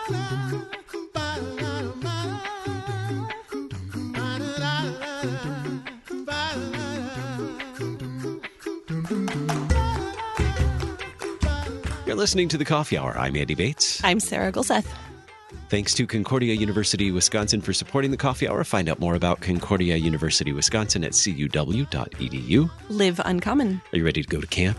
You're listening to The Coffee Hour. I'm Andy Bates. I'm Sarah Gulseth. Thanks to Concordia University, Wisconsin for supporting The Coffee Hour. Find out more about Concordia University, Wisconsin at cuw.edu. Live uncommon. Are you ready to go to camp?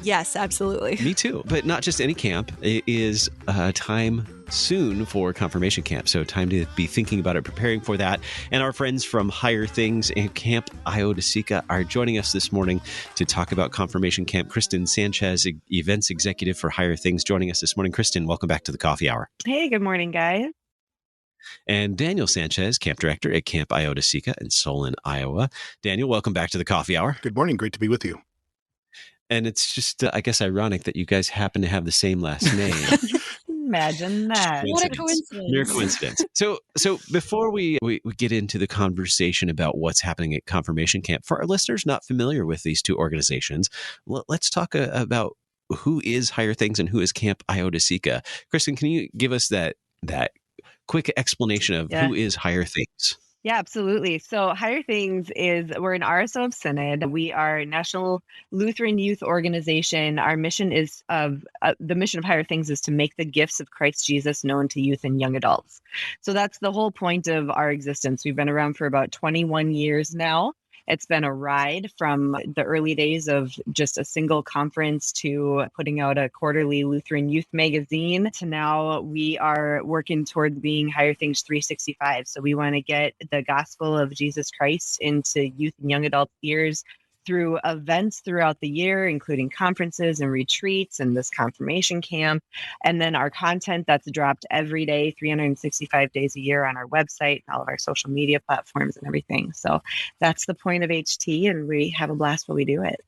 Yes, absolutely. Me too, but not just any camp. It is time soon for confirmation camp, so time to be thinking about it, preparing for that. And our friends from Higher Things and Camp Iodesica are joining us this morning to talk about confirmation camp. Crysten Sanchez, events executive for Higher Things, joining us this morning. Crysten, welcome back to the Coffee Hour. Hey, good morning, guys. And Daniel Sanchez, camp director at Camp Iodesica in Solon, Iowa. Daniel, welcome back to the Coffee Hour. Good morning. Great to be with you. And it's just, I guess, ironic that you guys happen to have the same last name. Imagine that. What a coincidence. Mere coincidence. So before we get into the conversation about what's happening at confirmation camp, for our listeners not familiar with these two organizations, let's talk about who is Higher Things and who is Camp Iodesica. Crysten, can you give us that quick explanation of who is Higher Things? Yeah, absolutely. So Higher Things we're an RSO of Synod. We are a National Lutheran Youth Organization. Our mission is the mission of Higher Things is to make the gifts of Christ Jesus known to youth and young adults. So that's the whole point of our existence. We've been around for about 21 years now. It's been a ride from the early days of just a single conference to putting out a quarterly Lutheran youth magazine to now we are working toward being Higher Things 365. So we want to get the gospel of Jesus Christ into youth and young adult ears through events throughout the year, including conferences and retreats and this confirmation camp. And then our content that's dropped every day, 365 days a year on our website, all of our social media platforms and everything. So that's the point of HT, and we have a blast while we do it.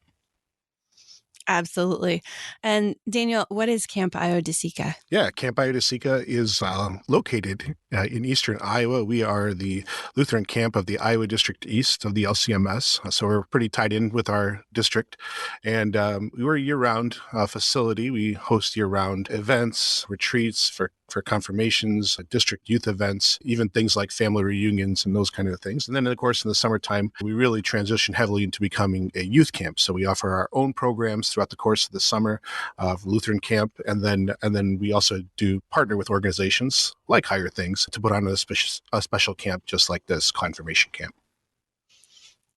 Absolutely. And Daniel, what is Camp Iodesica? Yeah, Camp Iodesica is located in eastern Iowa. We are the Lutheran camp of the Iowa District East of the LCMS. So we're pretty tied in with our district. And we're a year-round facility. We host year-round events, retreats for confirmations, district youth events, even things like family reunions and those kind of things. And then, of course, in the summertime, we really transition heavily into becoming a youth camp. So we offer our own programs throughout the course of the summer of Lutheran camp. And then we also do partner with organizations like Higher Things to put on a special camp just like this confirmation camp.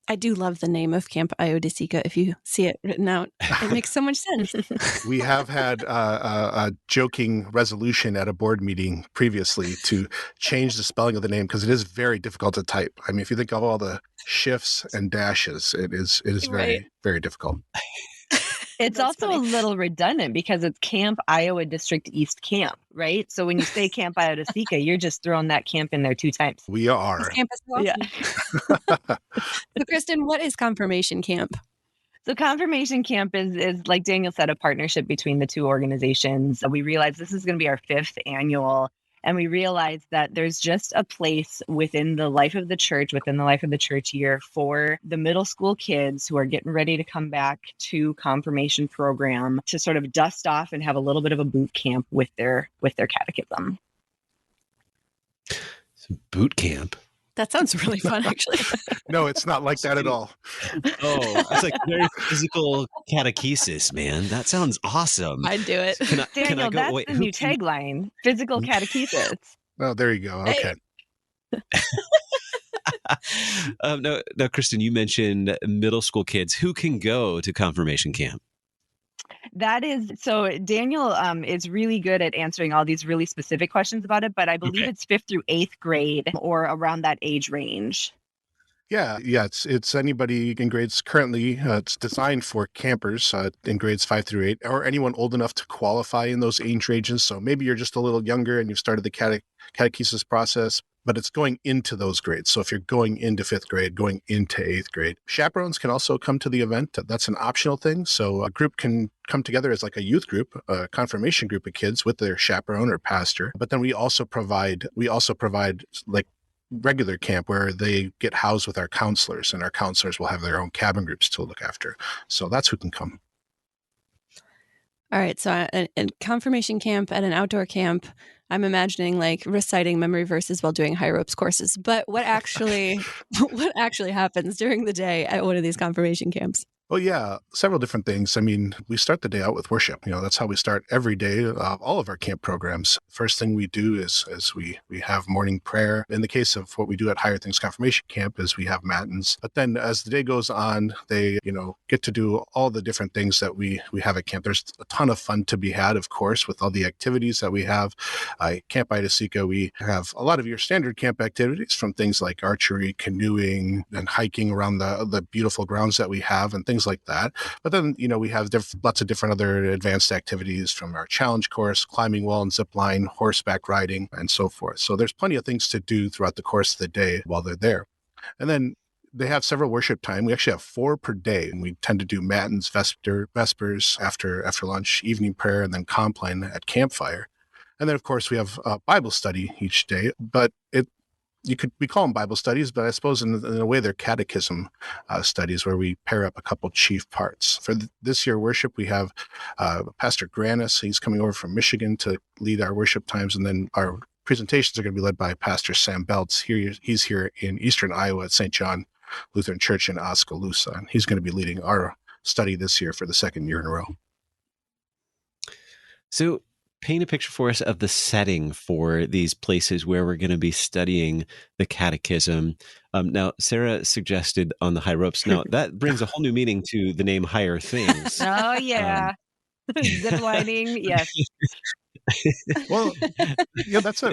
I do love the name of Camp Iodesica. If you see it written out, it makes so much sense. We have had a joking resolution at a board meeting previously to change the spelling of the name because it is very difficult to type. I mean, if you think of all the shifts and dashes, it is very, very difficult. It's That's also funny. a little redundant because it's Camp Iowa District East Camp, right? So when you say Camp Iodesica, you're just throwing that camp in there 2 times. We are. This camp is awesome. Yeah. So, Crysten, what is confirmation camp? So confirmation camp is like Daniel said, a partnership between the two organizations. We realized this is going to be our 5th annual. And we realized that there's just a place within the life of the church, within the life of the church year for the middle school kids who are getting ready to come back to confirmation program to sort of dust off and have a little bit of a boot camp with their catechism. So boot camp. That sounds really fun, actually. No, it's not like that at all. Oh, it's like very physical catechesis, man. That sounds awesome. I'd do it. Daniel, that's wait, the new tagline, physical catechesis. Oh, there you go. Okay. No, Crysten, you mentioned middle school kids. Who can go to confirmation camp? That is, so Daniel is really good at answering all these really specific questions about it, but I believe it's 5th through 8th grade or around that age range. Yeah. It's anybody in grades currently. It's designed for campers in grades 5 through 8, or anyone old enough to qualify in those age ranges. So maybe you're just a little younger and you've started the catechesis process, but it's going into those grades. So if you're going into 5th grade, going into 8th grade, chaperones can also come to the event. That's an optional thing. So a group can come together as like a youth group, a confirmation group of kids with their chaperone or pastor. But then we also provide like regular camp where they get housed with our counselors, and our counselors will have their own cabin groups to look after. So that's who can come. All right. So a confirmation camp at an outdoor camp, I'm imagining like reciting memory verses while doing high ropes courses. But what actually what actually happens during the day at one of these confirmation camps? Well, yeah, several different things. I mean, we start the day out with worship. That's how we start every day, all of our camp programs. First thing we do is we have morning prayer. In the case of what we do at Higher Things Confirmation Camp is we have matins. But then as the day goes on, they, get to do all the different things that we have at camp. There's a ton of fun to be had, of course, with all the activities that we have. Camp Idasica, we have a lot of your standard camp activities from things like archery, canoeing, and hiking around the beautiful grounds that we have and things like that. But then, we have lots of different other advanced activities from our challenge course, climbing wall and zip line, horseback riding, and so forth. So there's plenty of things to do throughout the course of the day while they're there. And then they have several worship time. We actually have 4 per day, and we tend to do matins, vespers after lunch, evening prayer, and then compline at campfire. And then, of course, we have Bible study each day, but we call them Bible studies, but I suppose in a way they're catechism studies where we pair up a couple chief parts. For this year worship, we have Pastor Granis. He's coming over from Michigan to lead our worship times, and then our presentations are going to be led by Pastor Sam Belts. He's here in Eastern Iowa at St. John Lutheran Church in Oskaloosa, and he's going to be leading our study this year for the second year in a row. So paint a picture for us of the setting for these places where we're going to be studying the catechism. Now, Sarah suggested on the high ropes. Now, that brings a whole new meaning to the name Higher Things. Oh, yeah. Zip lining, yes. Well, that's a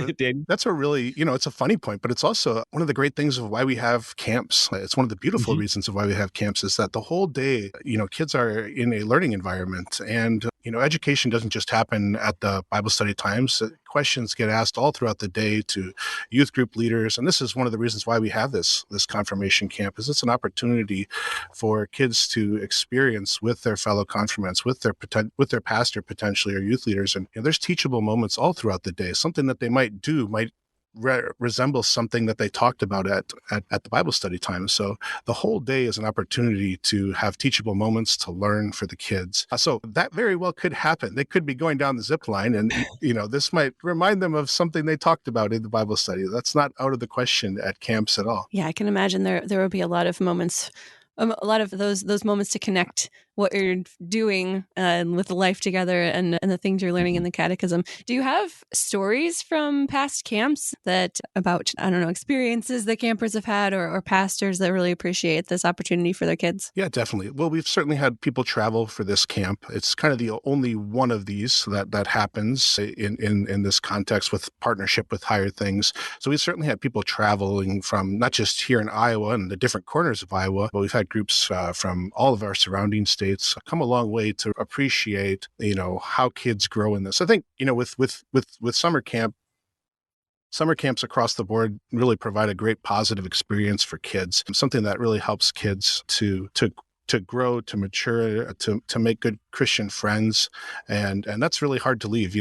really, it's a funny point, but it's also one of the great things of why we have camps. It's one of the beautiful reasons of why we have camps is that the whole day, kids are in a learning environment, and, education doesn't just happen at the Bible study times. Questions get asked all throughout the day to youth group leaders. And this is one of the reasons why we have this confirmation camp is it's an opportunity for kids to experience with their fellow confirmants, with their pastor potentially or youth leaders. And there's teachable moments all throughout the day. Something that they might do might resembles something that they talked about at the Bible study time. So the whole day is an opportunity to have teachable moments to learn for the kids. So that very well could happen. They could be going down the zip line and, this might remind them of something they talked about in the Bible study. That's not out of the question at camps at all. Yeah, I can imagine there will be a lot of moments, a lot of those moments to connect what you're doing with the life together and the things you're learning in the catechism. Do you have stories from past camps about, experiences that campers have had or pastors that really appreciate this opportunity for their kids? Yeah, definitely. Well, we've certainly had people travel for this camp. It's kind of the only one of these that happens in this context with partnership with Higher Things. So we've certainly had people traveling from not just here in Iowa and the different corners of Iowa, but we've had groups from all of our surrounding states come a long way to appreciate, how kids grow in this. I think, with summer camps across the board really provide a great positive experience for kids, something that really helps kids to grow, to mature, to make good Christian friends. And that's really hard to leave.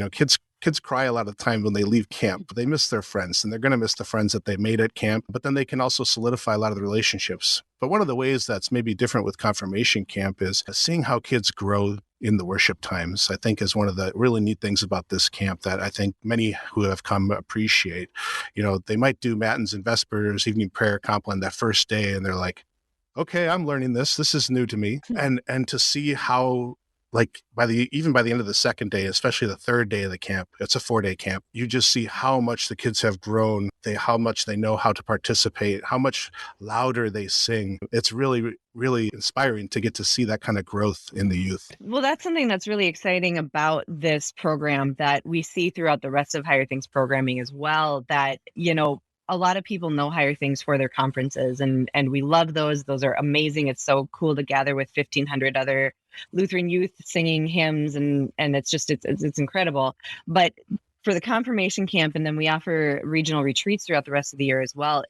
Kids cry a lot of the time when they leave camp. They miss their friends, and they're going to miss the friends that they made at camp, but then they can also solidify a lot of the relationships. But one of the ways that's maybe different with confirmation camp is seeing how kids grow in the worship times, I think is one of the really neat things about this camp that I think many who have come appreciate. They might do matins and vespers, evening prayer, compline that first day, and they're like, okay, I'm learning this. This is new to me. And to see how, by the end of the second day, especially the third day of the camp, it's a 4-day camp, you just see how much the kids have grown, how much they know how to participate, how much louder they sing. It's really, really inspiring to get to see that kind of growth in the youth. Well, that's something that's really exciting about this program that we see throughout the rest of Higher Things programming as well, that, a lot of people know Higher Things for their conferences, and we love those. Those are amazing. It's so cool to gather with 1,500 other Lutheran youth singing hymns, and it's incredible. But for the confirmation camp, and then we offer regional retreats throughout the rest of the year as well.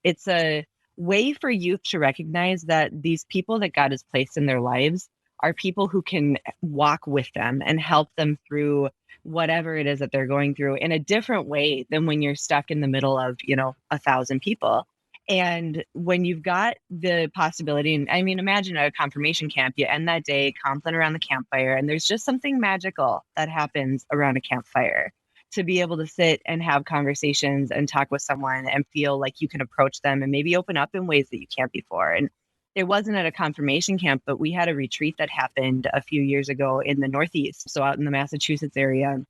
It's a way for youth to recognize that these people that God has placed in their lives are people who can walk with them and help them through whatever it is that they're going through in a different way than when you're stuck in the middle of, 1,000 people. And when you've got the possibility, and I mean, imagine a confirmation camp, you end that day comping around the campfire, and there's just something magical that happens around a campfire. To be able to sit and have conversations and talk with someone and feel like you can approach them and maybe open up in ways that you can't before. And it wasn't at a confirmation camp, but we had a retreat that happened a few years ago in the Northeast, so out in the Massachusetts area.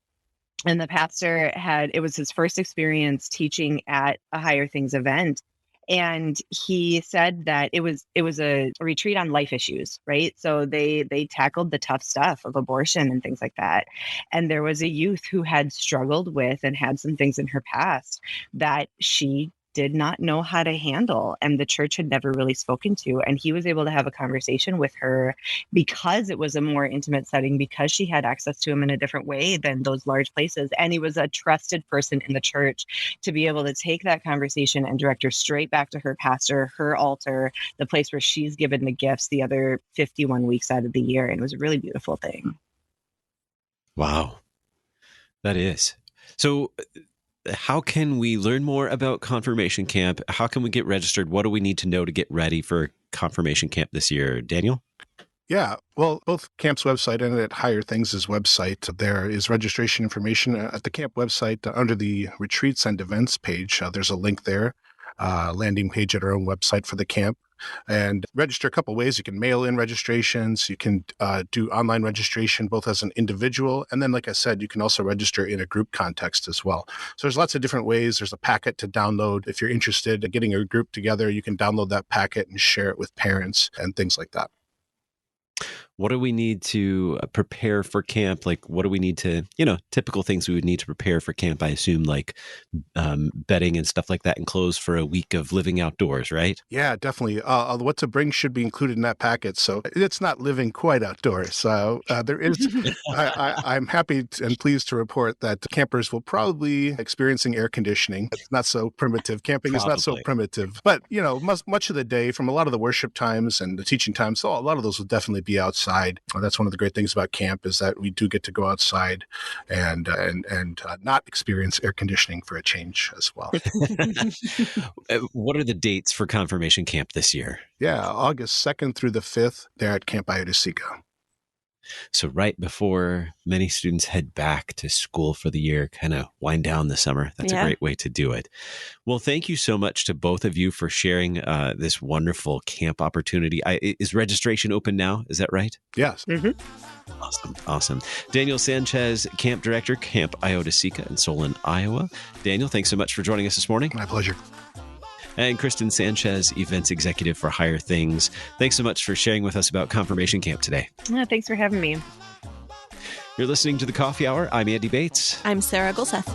And the pastor it was his first experience teaching at a Higher Things event. And he said that it was a retreat on life issues, right? So they tackled the tough stuff of abortion and things like that. And there was a youth who had struggled with and had some things in her past that she did not know how to handle, and the church had never really spoken to. And he was able to have a conversation with her because it was a more intimate setting, because she had access to him in a different way than those large places. And he was a trusted person in the church to be able to take that conversation and direct her straight back to her pastor, her altar, the place where she's given the gifts the other 51 weeks out of the year. And it was a really beautiful thing. Wow. That is. So how can we learn more about Confirmation Camp? How can we get registered? What do we need to know to get ready for Confirmation Camp this year? Daniel? Yeah, well, both camp's website and at Higher Things' website, there is registration information. At the camp website, under the Retreats and Events page, there's a link there, landing page at our own website for the camp. And register a couple ways. You can mail in registrations. You can do online registration, both as an individual. And then, like I said, you can also register in a group context as well. So there's lots of different ways. There's a packet to download. If you're interested in getting a group together, you can download that packet and share it with parents and things like that. What do we need to prepare for camp? Like, what do we need to, typical things we would need to prepare for camp? I assume like bedding and stuff like that, and clothes for a week of living outdoors, right? Yeah, definitely. What to bring should be included in that packet. So it's not living quite outdoors. So there is, I'm happy and pleased to report that campers will probably experiencing air conditioning. It's not so primitive. Camping is not so primitive. But, much of the day, from a lot of the worship times and the teaching times, so a lot of those will definitely be outside. That's one of the great things about camp, is that we do get to go outside and not experience air conditioning for a change as well. What are the dates for Confirmation Camp this year? Yeah, August 2nd through the 5th, there at Camp Iodicea. So right before many students head back to school for the year, kind of wind down the summer. That's a great way to do it. Well, thank you so much to both of you for sharing this wonderful camp opportunity. Is registration open now? Is that right? Yes. Mm-hmm. Awesome. Daniel Sanchez, Camp Director, Camp Iodicea in Solon, Iowa. Daniel, thanks so much for joining us this morning. My pleasure. And Crysten Sanchez, Events Executive for Higher Things. Thanks so much for sharing with us about Confirmation Camp today. Thanks for having me. You're listening to The Coffee Hour. I'm Andy Bates. I'm Sarah Gulseth.